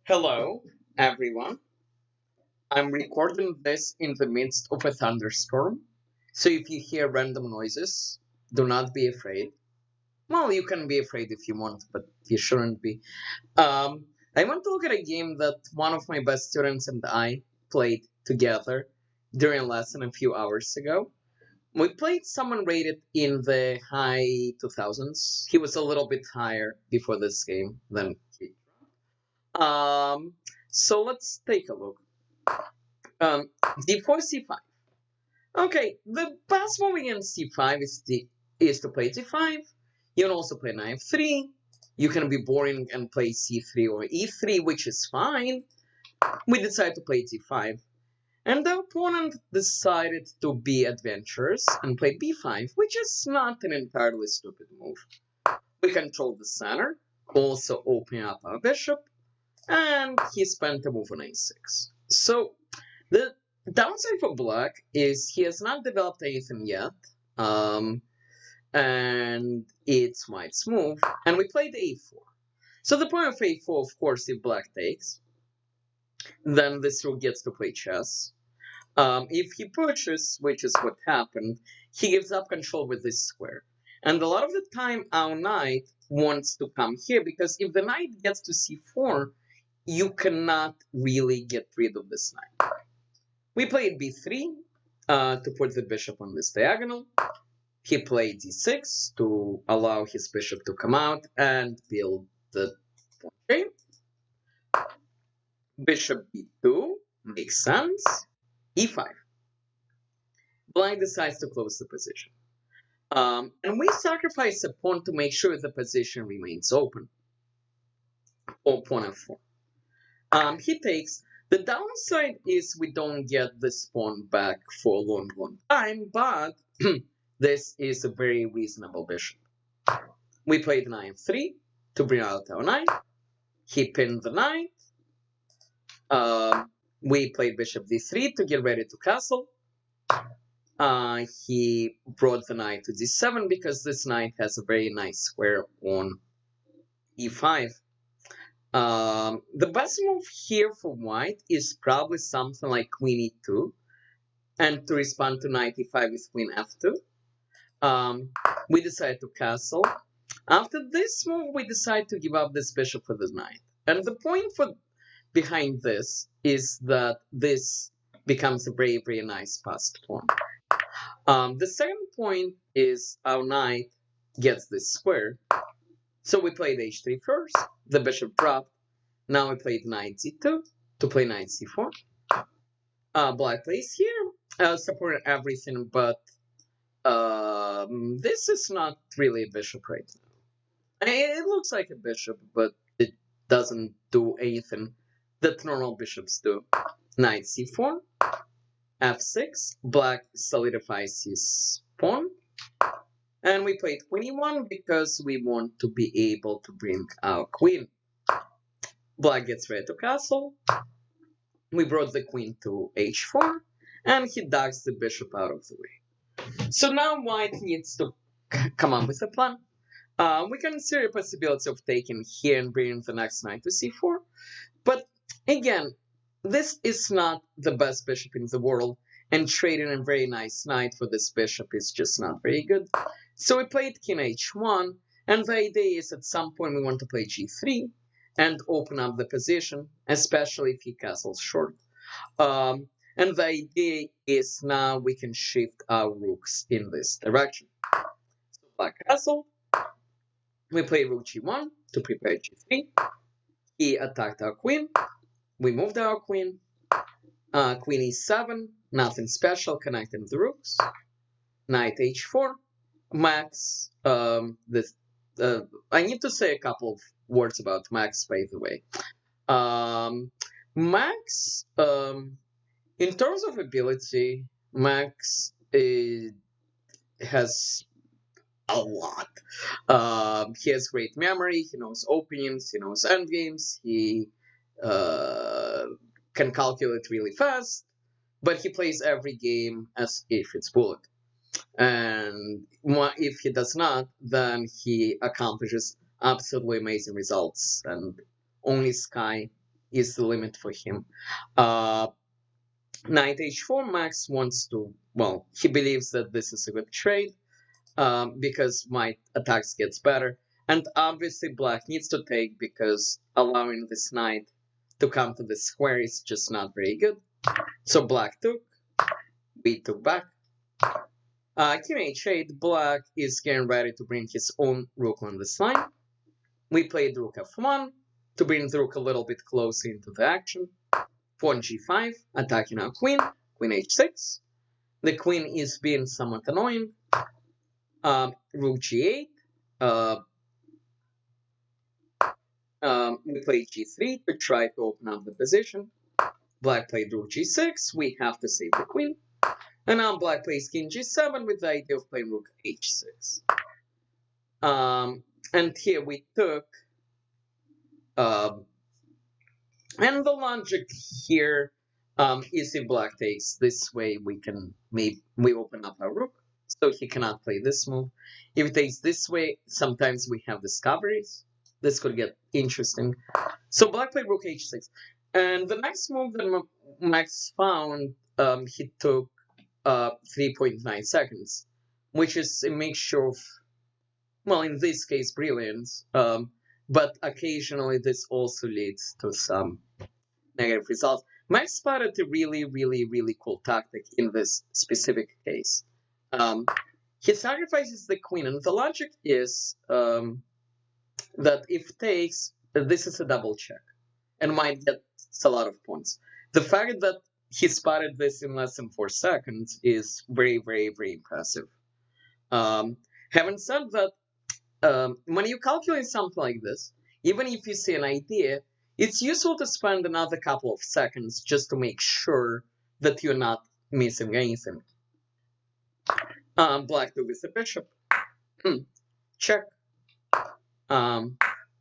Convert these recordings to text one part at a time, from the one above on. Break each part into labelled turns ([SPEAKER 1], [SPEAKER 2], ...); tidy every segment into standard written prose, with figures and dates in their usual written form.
[SPEAKER 1] Hello, everyone. I'm recording this in the midst of a thunderstorm, so if you hear random noises, do not be afraid. Well, you can be afraid if you want, but you shouldn't be. I want to look at a game that one of my best students and I played together during a lesson a few hours ago. We played someone rated in the high 2000s. He was a little bit higher before this game than he. Um, so let's take a look. Um, d4 c5. Okay, the best move against c5 is to play d5. You can also play knight f3. You can be boring and play c3 or e3, which is fine. We decided to play d5, and the opponent decided to be adventurous and play b5, which is not an entirely stupid move. We control the center, also opening up our bishop, and he spent a move on a6. So the downside for black is he has not developed anything yet, um, and it's white's move, and we played a4. So the point of a4, of course, if black takes, then this rook gets to play chess. If he pushes, which is what happened, he gives up control with this square. And a lot of the time, our knight wants to come here, because if the knight gets to c4, you cannot really get rid of this knight. We played b3 to put the bishop on this diagonal. He played d6 to allow his bishop to come out and build the game. Bishop b2 makes sense. e5. Black decides to close the position. And we sacrifice a pawn to make sure the position remains open. Or pawn f4. He takes. The downside is we don't get this pawn back for a long, long time, but this is a very reasonable bishop. We played knight f3 to bring out our knight. He pinned the knight. We played bishop d3 to get ready to castle. He brought the knight to d7 because this knight has a very nice square on e5. The best move here for white is probably something like queen e2, and to respond to knight e5 with queen f2. We decide to castle. After this move, we decide to give up this bishop for the knight. And the point behind this is that this becomes a very, very nice passed pawn. The second point is our knight gets this square. So we played h3 first, the bishop dropped. Now we played knight c2 to play knight c4. Black plays here, supporting everything, but this is not really a bishop right now. It looks like a bishop, but it doesn't do anything that normal bishops do. Knight c4, f6, black solidifies his pawn. And we played queen e1 because we want to be able to bring our queen. Black gets ready to castle. We brought the queen to h4, and he ducks the bishop out of the way. So now white needs to come up with a plan. We consider the possibility of taking here and bringing the next knight to c4, but again, this is not the best bishop in the world, and trading a very nice knight for this bishop is just not very good. So we played king h1, and the idea is at some point we want to play g3 and open up the position, especially if he castles short. And the idea is now we can shift our rooks in this direction. So black castle. We play rook g1 to prepare g3. He attacked our queen. We moved our queen. Queen e7, nothing special, connecting the rooks. Knight h4. Max, I need to say a couple of words about Max, by the way. Max, in terms of ability, Max has a lot. He has great memory, he knows openings, he knows endgames, he can calculate really fast, but he plays every game as if it's bullet. And if he does not, then he accomplishes absolutely amazing results, and only sky is the limit for him. Uh, Knight h4, Max wants to, well, he believes that this is a good trade because my attacks gets better. And obviously black needs to take because allowing this knight to come to the square is just not very good. So black took, we took back. King h8, black is getting ready to bring his own rook on this line. We played rook f1 to bring the rook a little bit closer into the action. Pawn g5, attacking our queen, queen h6. The queen is being somewhat annoying. Rook g8. We played g3 to try to open up the position. Black played rook g6. We have to save the queen. And now black plays king g7 with the idea of playing rook h6. And here we took. And the logic here is if black takes this way, we open up our rook, so he cannot play this move. If it takes this way, sometimes we have discoveries. This could get interesting. So black played rook h6, and the next move that Max found, he took 3.9 seconds, which is a mixture of, well, in this case, brilliance. But occasionally this also leads to some negative results. Max spotted a really, really, really cool tactic in this specific case. He sacrifices the queen, and the logic is that if takes, this is a double check, and might get a lot of points. The fact that he spotted this in less than 4 seconds is very, very, very impressive. Having said that, when you calculate something like this, even if you see an idea, it's useful to spend another couple of seconds just to make sure that you're not missing anything. Black took with the bishop. Check.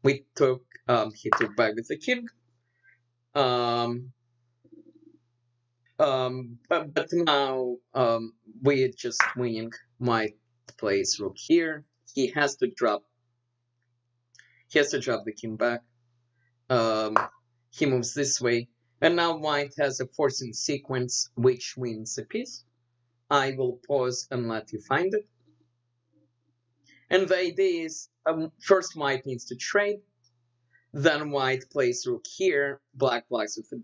[SPEAKER 1] We took, he took back with the king. But now we're just winning. White plays rook here. He has to drop the king back. He moves this way, and now white has a forcing sequence which wins a piece. I will pause and let you find it. And the idea is, first white needs to trade, then white plays rook here, black blocks with the,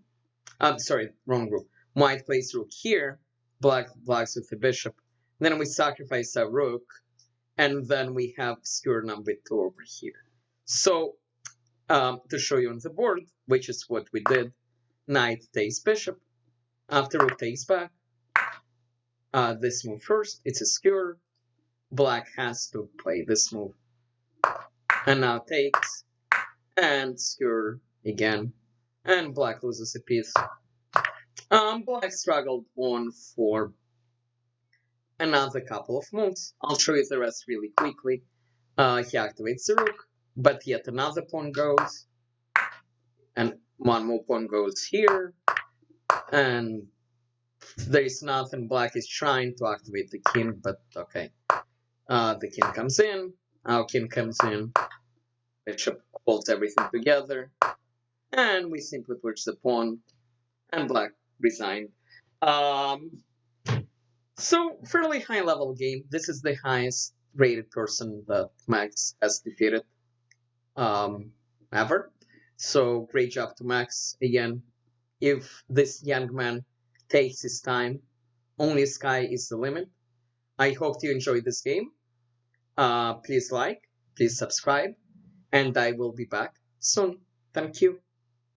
[SPEAKER 1] sorry, wrong rook. White plays rook here, black blocks with the bishop. Then we sacrifice a rook, and then we have skewer number 2 over here. So, to show you on the board, which is what we did, knight takes bishop, after rook takes back, this move first, it's a skewer, black has to play this move, and now takes, and skewer again, and black loses a piece. Black struggled on for another couple of moves. I'll show you the rest really quickly. He activates the rook, but yet another pawn goes, and one more pawn goes here, and there is nothing. Black is trying to activate the king, but okay. The king comes in, our king comes in, bishop holds everything together, and we simply push the pawn, and black resigned. So, fairly high level game. This is the highest rated person that Max has defeated ever. So, great job to Max. Again, if this young man takes his time, only sky is the limit. I hope you enjoyed this game. Please like, please subscribe, and I will be back soon. Thank you.